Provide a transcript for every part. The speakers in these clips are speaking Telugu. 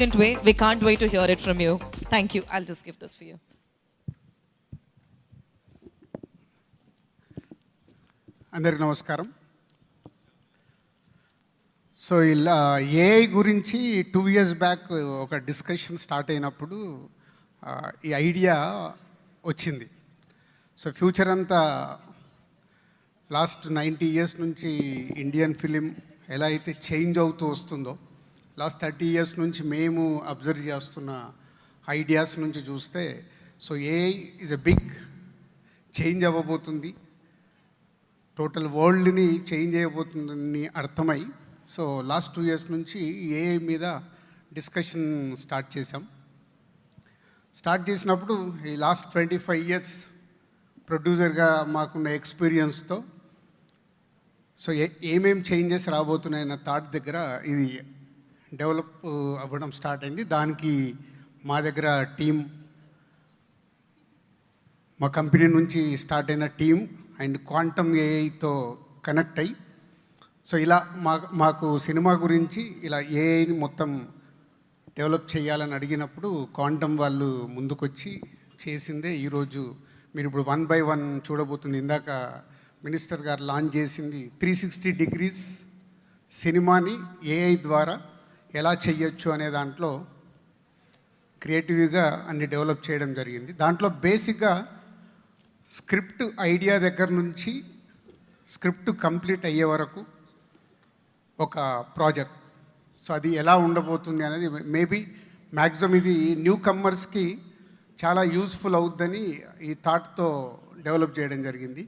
way. We can't wait to hear it from you. Thank you. I'll just give this for you. అందరికి నమస్కారం. సో ఇలా ఏఐ గురించి 2 years బ్యాక్ ఒక డిస్కషన్ స్టార్ట్ అయినప్పుడు ఈ ఐడియా వచ్చింది. సో ఫ్యూచర్ అంతా లాస్ట్ 90 years నుంచి ఇండియన్ ఫిలిం ఎలా అయితే చేంజ్ అవుతూ వస్తుందో, లాస్ట్ 30 years నుంచి మేము అబ్జర్వ్ చేస్తున్న ఐడియాస్ నుంచి చూస్తే, so AI is a big change అవ్వబోతుంది, టోటల్ వరల్డ్ని చేంజ్ చేయబోతుందని అర్థమై, సో లాస్ట్ 2 years నుంచి ఏఐ మీద డిస్కషన్ స్టార్ట్ చేశాం. స్టార్ట్ చేసినప్పుడు ఈ లాస్ట్ 25 years ప్రొడ్యూసర్గా మాకున్న ఎక్స్పీరియన్స్తో సో ఏమేం చేంజెస్ రాబోతున్నాయన్న థాట్ దగ్గర ఇది డెవలప్ అవ్వడం స్టార్ట్ అయింది. దానికి మా దగ్గర టీం, మా కంపెనీ నుంచి స్టార్ట్ అయిన టీం అండ్ క్వాంటమ్ ఏఐతో కనెక్ట్ అయ్యి, సో ఇలా మాకు సినిమా గురించి ఇలా ఏఐని మొత్తం డెవలప్ చేయాలని అడిగినప్పుడు క్వాంటమ్ వాళ్ళు ముందుకొచ్చి చేసిందే ఈరోజు మీరు ఇప్పుడు 1 by 1 చూడబోతుంది. ఇందాక మినిస్టర్ గారు లాంచ్ చేసింది 360 degrees సినిమాని ఏఐ ద్వారా ఎలా చెయ్యొచ్చు అనే దాంట్లో క్రియేటివ్గా అన్ని డెవలప్ చేయడం జరిగింది. దాంట్లో బేసిక్గా స్క్రిప్ట్ ఐడియా దగ్గర నుంచి స్క్రిప్ట్ కంప్లీట్ అయ్యే వరకు ఒక ప్రాజెక్ట్. సో అది ఎలా ఉండబోతుంది అనేది మేబీ మ్యాక్సిమం ఇది న్యూ కమ్మర్స్కి చాలా యూస్ఫుల్ అవుద్దని ఈ థాట్తో డెవలప్ చేయడం జరిగింది.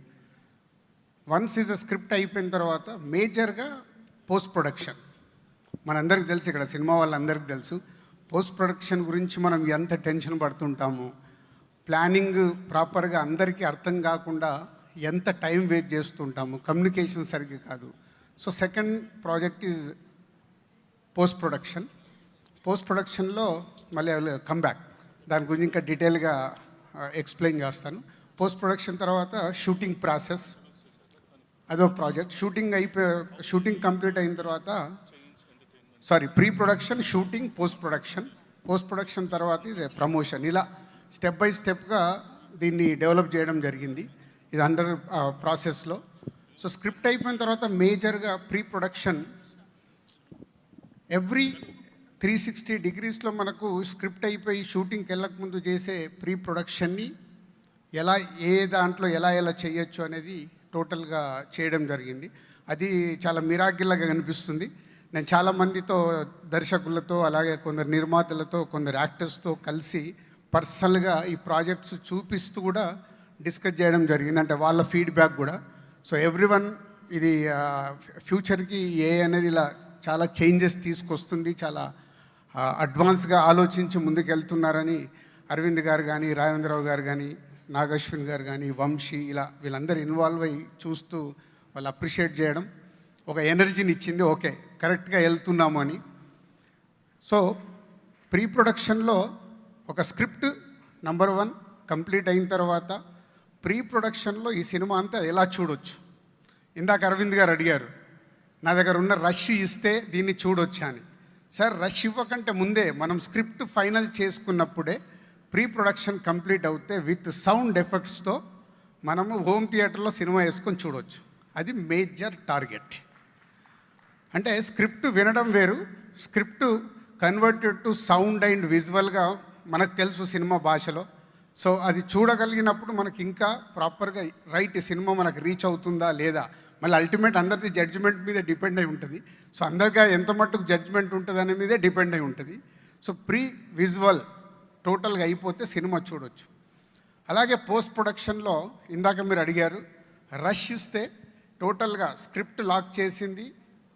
వన్స్ ఈజ్ అ స్క్రిప్ట్ అయిపోయిన తర్వాత మేజర్గా పోస్ట్ ప్రొడక్షన్. మనందరికి తెలుసు, ఇక్కడ సినిమా వాళ్ళందరికీ తెలుసు, పోస్ట్ ప్రొడక్షన్ గురించి మనం ఎంత టెన్షన్ పడుతుంటాము, ప్లానింగ్ ప్రాపర్గా అందరికీ అర్థం కాకుండా ఎంత టైం వేస్ట్ చేస్తుంటాము, కమ్యూనికేషన్ సరిగ్గా కాదు. So second project is post production. Post ప్రొడక్షన్లో మళ్ళీ కమ్బ్యాక్, దాని గురించి ఇంకా డీటెయిల్గా ఎక్స్ప్లెయిన్ చేస్తాను. పోస్ట్ ప్రొడక్షన్ తర్వాత షూటింగ్ ప్రాసెస్, అదో ప్రాజెక్ట్. షూటింగ్ కంప్లీట్ అయిన తర్వాత pre production, shooting, post production. Post production తర్వాత ఇది ప్రమోషన్. ఇలా స్టెప్ బై స్టెప్గా దీన్ని డెవలప్ చేయడం జరిగింది. ఇది అండర్ ప్రాసెస్లో. సో స్క్రిప్ట్ అయిపోయిన తర్వాత మేజర్గా ప్రీ ప్రొడక్షన్. ఎవ్రీ 360 degreesలో మనకు స్క్రిప్ట్ అయిపోయి షూటింగ్కి వెళ్ళకముందు చేసే ప్రీ ప్రొడక్షన్ని ఎలా దాంట్లో ఎలా చేయొచ్చు అనేది టోటల్గా చేయడం జరిగింది. అది చాలా మిరాకిల్గా కనిపిస్తుంది. నేను చాలామందితో, దర్శకులతో, అలాగే కొందరు నిర్మాతలతో, కొందరు యాక్టర్స్తో కలిసి పర్సనల్గా ఈ ప్రాజెక్ట్స్ చూపిస్తూ కూడా డిస్కస్ చేయడం జరిగింది, అంటే వాళ్ళ ఫీడ్బ్యాక్ కూడా. సో ఎవ్రీవన్ ఇది ఫ్యూచర్కి ఏ అనేది ఇలా చాలా చేంజెస్ తీసుకొస్తుంది, చాలా అడ్వాన్స్గా ఆలోచించి ముందుకెళ్తున్నారని అరవింద్ గారు కానీ, రాఘవేంద్రరావు గారు కానీ, నాగశ్విన్ గారు కానీ, వంశీ, ఇలా వీళ్ళందరూ ఇన్వాల్వ్ అయ్యి చూస్తూ వాళ్ళు అప్రిషియేట్ చేయడం ఒక ఎనర్జీని ఇచ్చింది. ఓకే, కరెక్ట్గా వెళ్తున్నాము అని. సో ప్రీ ప్రొడక్షన్లో ఒక స్క్రిప్ట్ నెంబర్ 1 కంప్లీట్ అయిన తర్వాత ప్రీ ప్రొడక్షన్లో ఈ సినిమా అంతా ఎలా చూడొచ్చు. ఇందాక అరవింద్ గారు అడిగారు, నా దగ్గర ఉన్న రష్ ఇస్తే దీన్ని చూడొచ్చా అని. సార్, రష్ ఇవ్వకంటే ముందే మనం స్క్రిప్ట్ ఫైనల్ చేసుకున్నప్పుడే ప్రీ ప్రొడక్షన్ కంప్లీట్ అవుతే విత్ సౌండ్ ఎఫెక్ట్స్తో మనము హోమ్ థియేటర్లో సినిమా వేసుకొని చూడవచ్చు. అది మేజర్ టార్గెట్. అంటే స్క్రిప్ట్ వినడం వేరు, script converted to sound and విజువల్గా మనకు తెలుసు సినిమా భాషలో. సో అది చూడగలిగినప్పుడు మనకి ఇంకా ప్రాపర్గా రైట్ సినిమా మనకు రీచ్ అవుతుందా లేదా, మళ్ళీ అల్టిమేట్ అందరిది జడ్జిమెంట్ మీద డిపెండ్ అయి ఉంటుంది. సో అందరిగా ఎంత మట్టుకు జడ్జిమెంట్ ఉంటుంది అనే మీదే డిపెండ్ అయి ఉంటుంది. సో ప్రీ విజువల్ టోటల్గా అయిపోతే సినిమా చూడొచ్చు. అలాగే పోస్ట్ ప్రొడక్షన్లో ఇందాక మీరు అడిగారు, రష్ ఇస్తే టోటల్గా స్క్రిప్ట్ లాక్ చేసింది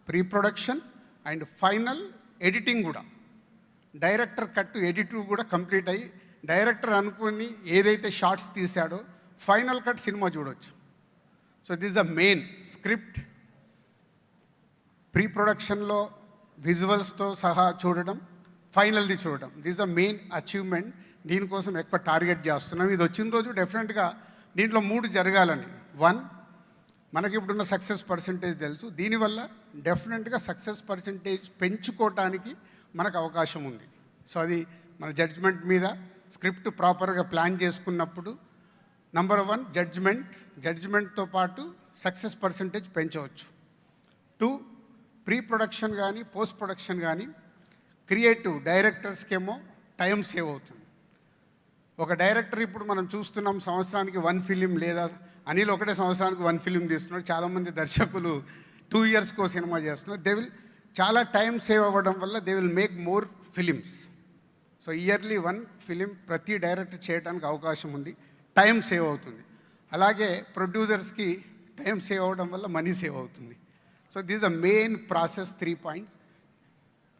pre production and final editing కూడా, డైరెక్టర్ కట్ ఎడిట్ కూడా కంప్లీట్ అయ్యి డైరెక్టర్ అనుకుని ఏదైతే షార్ట్స్ తీశాడో ఫైనల్ కట్ సినిమా చూడవచ్చు. So this the main script, pre ప్రొడక్షన్లో విజువల్స్తో సహా చూడడం, ఫైనల్ది చూడడం. This the main achievement. దీనికోసం ఎక్కువ టార్గెట్ చేస్తున్నాం. ఇది వచ్చిన రోజు డెఫినెట్గా దీంట్లో 3 జరగాలని. 1, మనకి ఇప్పుడున్న సక్సెస్ పర్సంటేజ్ తెలుసు, దీనివల్ల డెఫినెట్గా సక్సెస్ పర్సంటేజ్ పెంచుకోవటానికి మనకు అవకాశం ఉంది. సో అది మన జడ్జ్మెంట్ మీద స్క్రిప్ట్ ప్రాపర్గా ప్లాన్ చేసుకున్నప్పుడు నంబర్ 1 జడ్జ్మెంట్తో పాటు సక్సెస్ పర్సంటేజ్ పెంచవచ్చు. 2 ప్రీ ప్రొడక్షన్ కానీ పోస్ట్ ప్రొడక్షన్ కానీ క్రియేటివ్ డైరెక్టర్స్కేమో టైం సేవ్ అవుతుంది. ఒక డైరెక్టర్ ఇప్పుడు మనం చూస్తున్నాం సంవత్సరానికి 1 ఫిలిం, లేదా అనిల్ ఒకటే సంవత్సరానికి 1 ఫిలిం తీస్తున్నాడు. చాలామంది దర్శకులు 2 ఇయర్స్కో సినిమా చేస్తున్నారు. దే విల్ చాలా టైం సేవ్ అవ్వడం వల్ల they will make more films. So yearly 1 film ప్రతి డైరెక్టర్ చేయడానికి అవకాశం ఉంది. టైం సేవ్ అవుతుంది. అలాగే ప్రొడ్యూసర్స్కి టైం సేవ్ అవ్వడం వల్ల మనీ సేవ్ అవుతుంది. So this the main process. 3 points: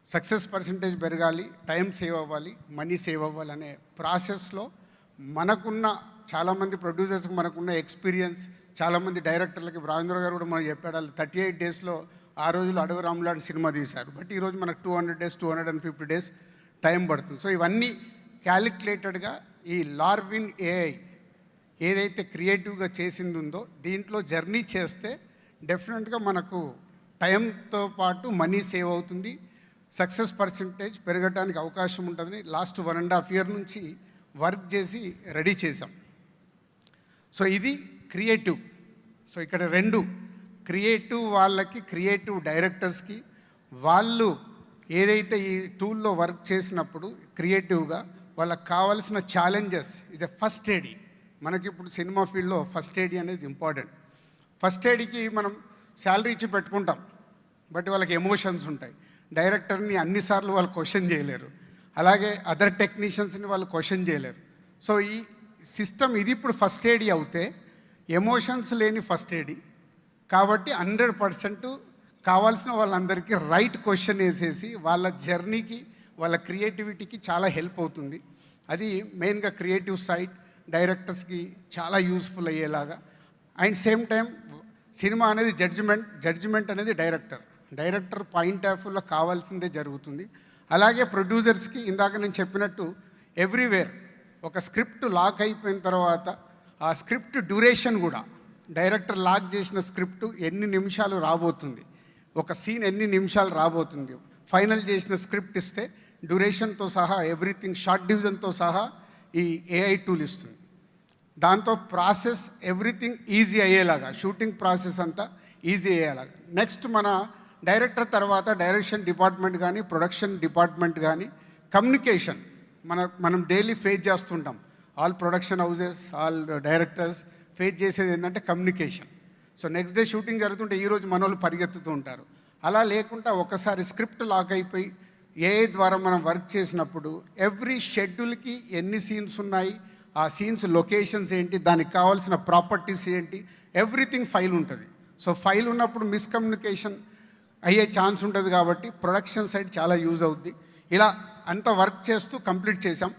success percentage పెరగాలి, టైం సేవ్ అవ్వాలి, మనీ సేవ్ అవ్వాలి అనే ప్రాసెస్లో మనకున్న చాలామంది ప్రొడ్యూసర్స్కి మనకున్న ఎక్స్పీరియన్స్, చాలామంది డైరెక్టర్లకి రాజేంద్ర గారు కూడా మనకు చెప్పాడు, వాళ్ళు 38 డేస్లో ఆ రోజులు అడవి రాములాంటి సినిమా తీశారు. బట్ ఈరోజు మనకు 200 డేస్ 250 డేస్ టైం పడుతుంది. సో ఇవన్నీ క్యాలిక్యులేటెడ్గా ఈ లార్విన్ ఏఐ ఏదైతే క్రియేటివ్గా చేసింది ఉందో దీంట్లో జర్నీ చేస్తే డెఫినెట్గా మనకు టైంతో పాటు మనీ సేవ్ అవుతుంది, సక్సెస్ పర్సంటేజ్ పెరగడానికి అవకాశం ఉంటుందని లాస్ట్ 1.5 ఇయర్ నుంచి వర్క్ చేసి రెడీ చేసాం. సో ఇది క్రియేటివ్. సో ఇక్కడ 2 క్రియేటివ్ వాళ్ళకి, క్రియేటివ్ డైరెక్టర్స్కి వాళ్ళు ఏదైతే ఈ టూల్లో వర్క్ చేసినప్పుడు క్రియేటివ్గా వాళ్ళకి కావాల్సిన ఛాలెంజెస్ ఇది ఫస్ట్ ఎయిడ్. మనకి ఇప్పుడు సినిమా ఫీల్డ్లో ఫస్ట్ ఎయిడ్ అనేది ఇంపార్టెంట్. ఫస్ట్ ఎయిడ్కి మనం శాలరీ ఇచ్చి పెట్టుకుంటాం, బట్ వాళ్ళకి ఎమోషన్స్ ఉంటాయి. డైరెక్టర్ని అన్నిసార్లు వాళ్ళు క్వశ్చన్ చేయలేరు, అలాగే అదర్ టెక్నీషియన్స్ని వాళ్ళు క్వశ్చన్ చేయలేరు. సో ఈ సిస్టమ్ ఇది ఇప్పుడు ఫస్ట్ ఎయిడ్ అవుతే ఎమోషన్స్ లేని ఫస్ట్ ఎయిడ్ కాబట్టి 100% కావాల్సిన వాళ్ళందరికీ రైట్ క్వశ్చన్ వేసేసి వాళ్ళ జర్నీకి, వాళ్ళ క్రియేటివిటీకి చాలా హెల్ప్ అవుతుంది. అది మెయిన్గా క్రియేటివ్ సైడ్ డైరెక్టర్స్కి చాలా యూస్ఫుల్ అయ్యేలాగా. అండ్ సేమ్ టైం సినిమా అనేది జడ్జిమెంట్ అనేది డైరెక్టర్ పాయింట్ ఆఫ్ వ్యూలో కావాల్సిందే జరుగుతుంది. అలాగే ప్రొడ్యూసర్స్కి ఇందాక నేను చెప్పినట్టు ఎవ్రీవేర్ ఒక స్క్రిప్ట్ లాక్ అయిపోయిన తర్వాత ఆ స్క్రిప్ట్ డ్యూరేషన్ కూడా డైరెక్టర్ లాక్ చేసిన స్క్రిప్ట్ ఎన్ని నిమిషాలు రాబోతుంది, ఒక సీన్ ఎన్ని నిమిషాలు రాబోతుంది, ఫైనల్ చేసిన స్క్రిప్ట్ ఇస్తే డ్యూరేషన్తో సహా ఎవ్రీథింగ్ షార్ట్ డివిజన్తో సహా ఈ ఏఐ టూల్ ఇస్తుంది. దాంతో ప్రాసెస్ ఎవ్రీథింగ్ ఈజీ అయ్యేలాగా, షూటింగ్ ప్రాసెస్ అంతా ఈజీ అయ్యేలాగా. నెక్స్ట్ మన డైరెక్టర్ తర్వాత డైరెక్షన్ డిపార్ట్మెంట్ కానీ, ప్రొడక్షన్ డిపార్ట్మెంట్ కానీ కమ్యూనికేషన్ మనం డైలీ ఫేస్ చేస్తుంటాం. All production houses, all directors face చేసేది ఏంటంటే communication. So next day shooting జరుగుతుంటే ఈరోజు మన వాళ్ళు పరిగెత్తుతూ ఉంటారు. అలా లేకుండా ఒకసారి స్క్రిప్ట్ లాక్ అయిపోయి ఏఐ ద్వారా మనం వర్క్ చేసినప్పుడు ఎవ్రీ షెడ్యూల్కి ఎన్ని సీన్స్ ఉన్నాయి, ఆ సీన్స్ లొకేషన్స్ ఏంటి, దానికి కావాల్సిన ప్రాపర్టీస్ ఏంటి, ఎవ్రీథింగ్ ఫైల్ ఉంటుంది. సో ఫైల్ ఉన్నప్పుడు మిస్కమ్యూనికేషన్ అయ్యే ఛాన్స్ ఉంటుంది కాబట్టి ప్రొడక్షన్ సైడ్ చాలా యూజ్ అవుద్ది. ఇలా అంత వర్క్ చేస్తూ కంప్లీట్ చేసాం.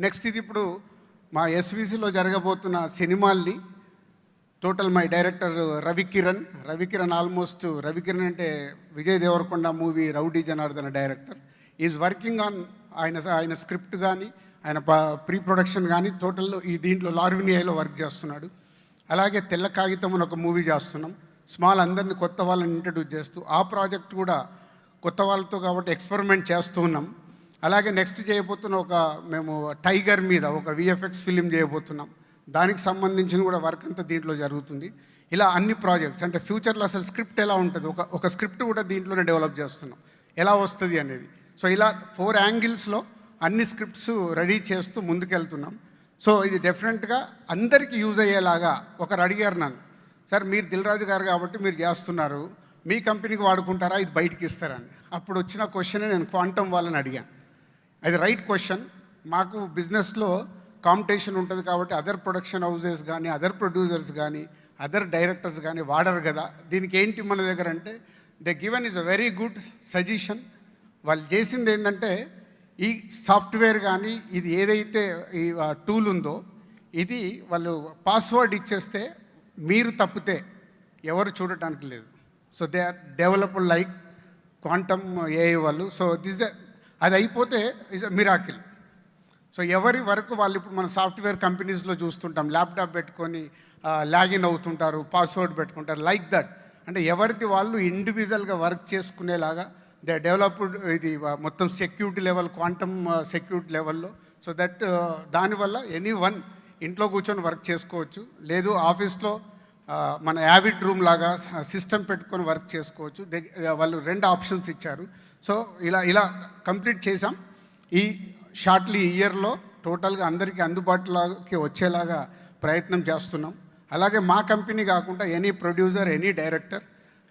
నెక్స్ట్ ఇది ఇప్పుడు మా ఎస్విసిలో జరగబోతున్న సినిమాల్ని total my director Ravikiran almost Ravikiran అంటే Vijay Deverakonda movie rowdy Janardhana director is working on ఆయన స్క్రిప్ట్ కానీ ఆయన ప్రీ ప్రొడక్షన్ కానీ టోటల్ ఈ దీంట్లో లార్విన్ ఏఐలో వర్క్ చేస్తున్నాడు. అలాగే తెల్ల కాగితం అని ఒక మూవీ చేస్తున్నాం. స్మాల్ అందరినీ కొత్త వాళ్ళని ఇంట్రడ్యూస్ చేస్తూ ఆ ప్రాజెక్ట్ కూడా కొత్త వాళ్ళతో కాబట్టి ఎక్స్పెరిమెంట్ చేస్తూ ఉన్నాం. అలాగే నెక్స్ట్ చేయబోతున్న మేము టైగర్ మీద ఒక విఎఫ్ఎక్స్ ఫిలిం చేయబోతున్నాం. దానికి సంబంధించిన కూడా వర్క్ అంతా దీంట్లో జరుగుతుంది. ఇలా అన్ని ప్రాజెక్ట్స్ అంటే ఫ్యూచర్లో అసలు స్క్రిప్ట్ ఎలా ఉంటుంది, ఒక స్క్రిప్ట్ కూడా దీంట్లోనే డెవలప్ చేస్తున్నాం, ఎలా వస్తుంది అనేది. సో ఇలా 4 యాంగిల్స్లో అన్ని స్క్రిప్ట్స్ రెడీ చేస్తూ ముందుకెళ్తున్నాం. సో ఇది డెఫినెట్గా అందరికీ యూజ్ అయ్యేలాగా. ఒకరు అడిగారు నన్ను, సార్ మీరు దిల్రాజు గారు కాబట్టి మీరు చేస్తున్నారు, మీ కంపెనీకి వాడుకుంటారా, ఇది బయటికి ఇస్తారని. అప్పుడు వచ్చిన క్వశ్చనే నేను క్వాంటమ్ వాళ్ళని అడిగాను. అది రైట్ క్వశ్చన్. మాకు బిజినెస్లో కాంపిటీషన్ ఉంటుంది కాబట్టి అదర్ ప్రొడక్షన్ హౌజెస్ కానీ, అదర్ ప్రొడ్యూసర్స్ కానీ, అదర్ డైరెక్టర్స్ కానీ వాడరు కదా. దీనికి ఏంటి మన దగ్గర అంటే the given is a very good suggestion. వాళ్ళు చేసింది ఏంటంటే ఈ సాఫ్ట్వేర్ కానీ ఇది ఏదైతే ఈ టూల్ ఉందో ఇది వాళ్ళు పాస్వర్డ్ ఇచ్చేస్తే మీరు తప్పితే ఎవరు చూడటానికి లేదు. So they are developed like quantum AI వాళ్ళు. సో అది అయిపోతే ఇస్ అ మిరాకిల్. సో ఎవరి వరకు వాళ్ళు ఇప్పుడు మన సాఫ్ట్వేర్ కంపెనీస్లో చూస్తుంటాం, ల్యాప్టాప్ పెట్టుకొని లాగిన్ అవుతుంటారు, పాస్వర్డ్ పెట్టుకుంటారు, లైక్ దట్. అంటే ఎవరిది వాళ్ళు ఇండివిజువల్గా వర్క్ చేసుకునేలాగా దే డెవలప్డ్ ఇది మొత్తం సెక్యూరిటీ లెవెల్, క్వాంటమ్ సెక్యూరిటీ లెవెల్లో. సో దట్ దానివల్ల ఎనీ వన్ ఇంట్లో కూర్చొని వర్క్ చేసుకోవచ్చు, లేదు ఆఫీస్లో మన యావిడ్ రూమ్ లాగా సిస్టమ్ పెట్టుకొని వర్క్ చేసుకోవచ్చు. వాళ్ళు 2 ఆప్షన్స్ ఇచ్చారు. సో ఇలా కంప్లీట్ చేసాం. ఈ షార్ట్లీ ఇయర్లో టోటల్గా అందరికీ అందుబాటులోకి వచ్చేలాగా ప్రయత్నం చేస్తున్నాం. అలాగే మా కంపెనీ కాకుండా ఎనీ ప్రొడ్యూసర్, ఎనీ డైరెక్టర్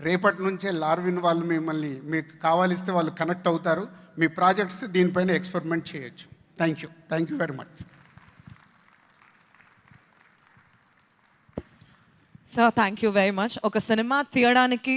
రేపటి నుంచే లార్విన్ వాళ్ళు మిమ్మల్ని మీకు కావాలిస్తే వాళ్ళు కనెక్ట్ అవుతారు. మీ ప్రాజెక్ట్స్ దీనిపైన ఎక్స్పెరిమెంట్ చేయొచ్చు. Thank you very much. Sir thank you very much. ఒక సినిమా తీయడానికి